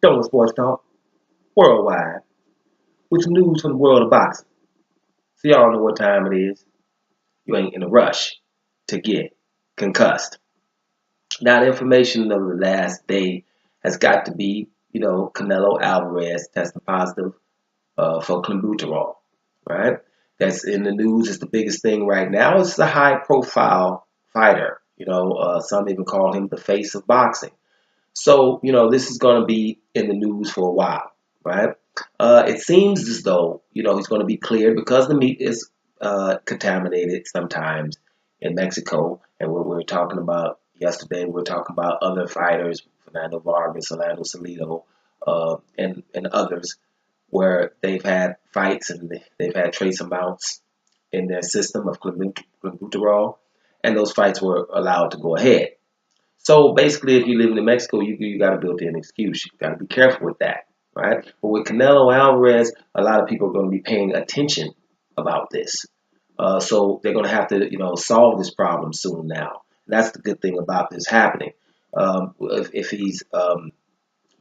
Double Sports Talk, worldwide, with news from the world of boxing. So y'all know what time it is. You ain't in a rush to get concussed. Now, the information of the last day has got to be, Canelo Alvarez tested positive for clenbuterol, right? That's in the news. It's the biggest thing right now. It's a high-profile fighter. Some even call him the face of boxing. So, this is going to be in the news for a while, right? It seems as though, he's going to be cleared because the meat is contaminated sometimes in Mexico. And what we were talking about yesterday, we were talking about other fighters, Fernando Vargas, Orlando Salido, and others, where they've had fights and they've had trace amounts in their system of clenbuterol, and those fights were allowed to go ahead. So basically, if you live in Mexico, you got a built-in excuse. You got to be careful with that, right? But with Canelo Alvarez, a lot of people are going to be paying attention about this. So they're going to have to, solve this problem soon now. That's the good thing about this happening. If he's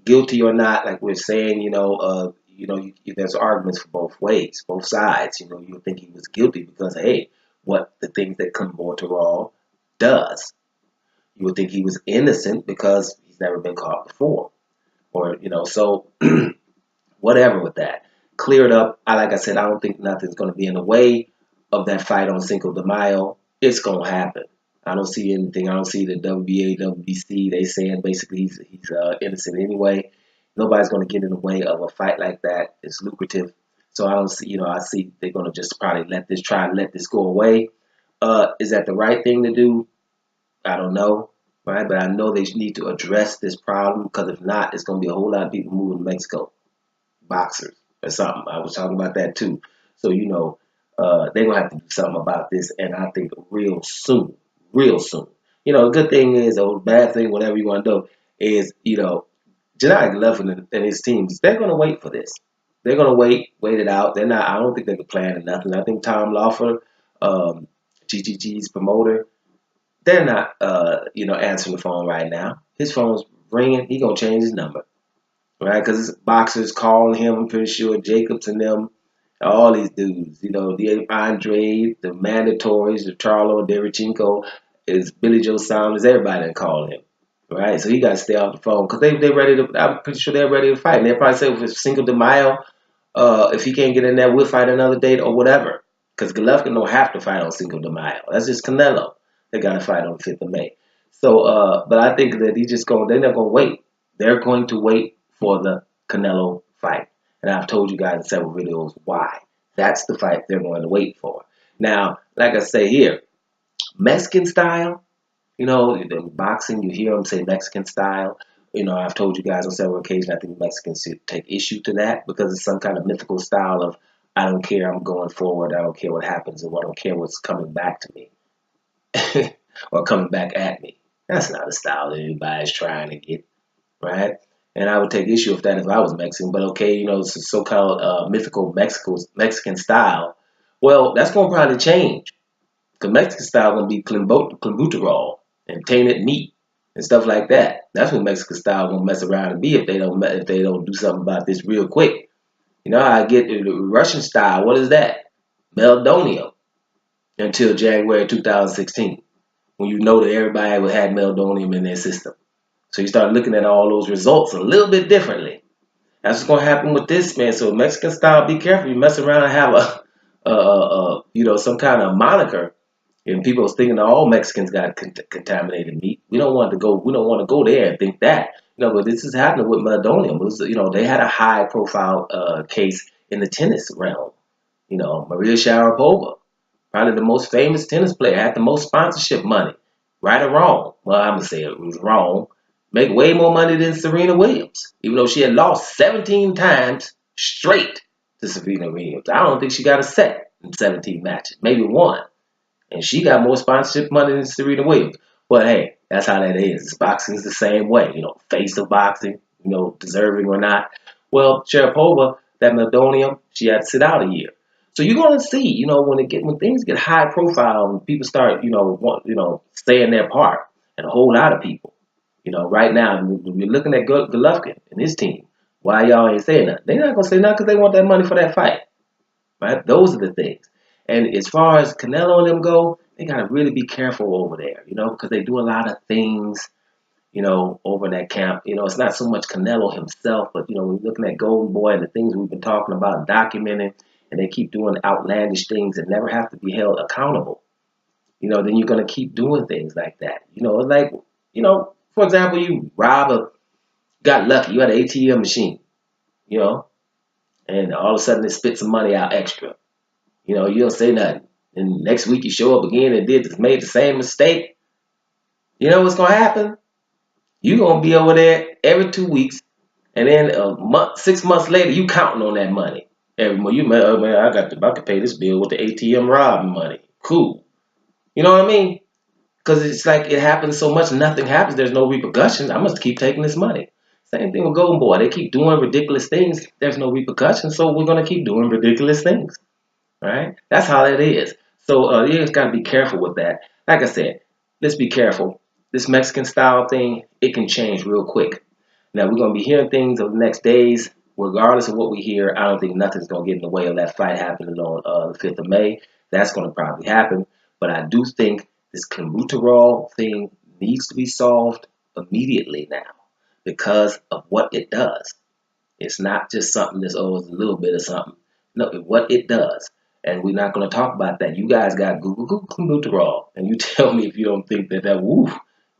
guilty or not, like we're saying, there's arguments for both ways, both sides. You think he was guilty because, hey, what the things that come Mortarol does. You would think he was innocent because he's never been caught before. Or, so whatever with that. Clear it up. Like I said, I don't think nothing's going to be in the way of that fight on Cinco de Mayo. It's going to happen. I don't see anything. I don't see the WBA, WBC. They saying basically he's innocent anyway. Nobody's going to get in the way of a fight like that. It's lucrative. So I don't see, I see they're going to just probably try and let this go away. Is that the right thing to do? I don't know, right? But I know they need to address this problem because if not, it's going to be a whole lot of people moving to Mexico, boxers or something. I was talking about that too. So, they're going to have to do something about this, and I think real soon, real soon. The good thing is, or the bad thing, whatever you want to do, is, Janai Glover and his teams, they're going to wait for this. They're going to wait it out. They're not, I don't think they're planning nothing. I think Tom Lawfer, GGG's promoter, they're not, answering the phone right now. His phone's ringing. He gonna change his number, right? Because boxers calling him. I'm pretty sure Jacobs and them, all these dudes, the Andre, the mandatories, the Charlo, Derichenko, is Billy Joe Saunders. Everybody that call him, right? So he got to stay off the phone because they ready to. I'm pretty sure they're ready to fight. And they'll probably say if it's Cinco de Mayo, if he can't get in there, we'll fight another date or whatever. Because Golovkin don't have to fight on Cinco de Mayo. That's just Canelo. They got to fight on the 5th of May. So, but I think that they're not going to wait. They're going to wait for the Canelo fight. And I've told you guys in several videos why. That's the fight they're going to wait for. Now, like I say here, Mexican style, in boxing, you hear them say Mexican style. I've told you guys on several occasions, I think Mexicans should take issue to that because it's some kind of mythical style of, I don't care, I'm going forward, I don't care what happens, and I don't care what's coming back to me. or coming back at me. That's not a style that anybody's trying to get, right? And I would take issue with that if I was Mexican. But okay, it's a so-called mythical Mexican style. Well, that's going to probably change because Mexican style is going to be clenbuterol and tainted meat and stuff like that. That's what Mexican style going to mess around and be if they don't do something about this real quick. I get the Russian style. What is that? Meldonium until January 2016. When you know that everybody had meldonium in their system. So you start looking at all those results a little bit differently. That's what's going to happen with this, man. So Mexican style, be careful. You mess around and have some kind of moniker, and people are thinking that all Mexicans got contaminated meat. We don't want to go there and think that. But this is happening with meldonium. It was, they had a high-profile case in the tennis realm. Maria Sharapova. Probably the most famous tennis player, had the most sponsorship money. Right or wrong? Well, I'm going to say it was wrong. Make way more money than Serena Williams, even though she had lost 17 times straight to Serena Williams. I don't think she got a set in 17 matches, maybe one. And she got more sponsorship money than Serena Williams. But hey, that's how that is. Boxing is the same way, face of boxing, deserving or not. Well, Sharapova, that meldonium, she had to sit out a year. So you're going to see, when things get high profile and people start, saying their part, and a whole lot of people, You know, right now we're looking at Golovkin and his team. Why y'all ain't saying nothing? They're not gonna say nothing because they want that money for that fight, right? Those are the things. And as far as Canelo and them go, they gotta really be careful over there, you know, because they do a lot of things, you know, over in that camp. You know, it's not so much Canelo himself, but you know, we're looking at Golden Boy and the things we've been talking about, documenting, and they keep doing outlandish things and never have to be held accountable. You know, then you're gonna keep doing things like that. You know, it's like, you know, for example, you rob a, got lucky, you had an ATM machine, you know, and all of a sudden it spits some money out extra. You know, you don't say nothing. And next week you show up again and made the same mistake. You know what's gonna happen? You gonna be over there every 2 weeks, and then a month, 6 months later, you counting on that money. Every month you man, oh man, I could pay this bill with the ATM robbing money. Cool. You know what I mean? Because it's like it happens so much, nothing happens. There's no repercussions. I must keep taking this money. Same thing with Golden Boy. They keep doing ridiculous things. There's no repercussions, so we're gonna keep doing ridiculous things. Right? That's how that is. So you just gotta be careful with that. Like I said, let's be careful. This Mexican style thing, it can change real quick. Now we're gonna be hearing things of the next days. Regardless of what we hear, I don't think nothing's gonna get in the way of that fight happening on the 5th of May. That's gonna probably happen. But I do think this clenbuterol thing needs to be solved immediately now because of what it does. It's not just something that's, oh, it's a little bit of something. No, what it does. And we're not going to talk about that. You guys got Google clenbuterol. And you tell me if you don't think that, woo,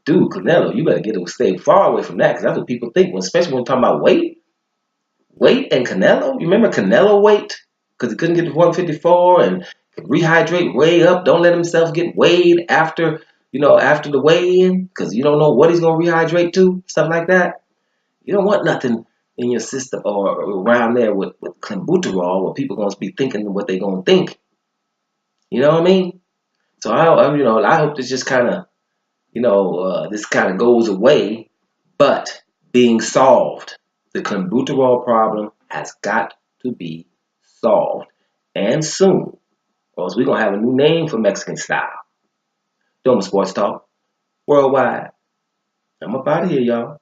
dude, Canelo, you better stay far away from that because that's what people think, especially when we're talking about weight. Weight and Canelo. You remember Canelo weight? Because he couldn't get to 154 and could rehydrate way up. Don't let himself get weighed after, you know, after the weigh-in because you don't know what he's going to rehydrate to, stuff like that. You don't want nothing in your system or around there with clenbuterol where people going to be thinking what they're going to think. You know what I mean? So you know, I hope this just kind of, you know, this kind of goes away, but being solved. The clenbuterol problem has got to be solved and soon, or else we're going to have a new name for Mexican style. Doing Sports Talk Worldwide. I'm up out of here, y'all.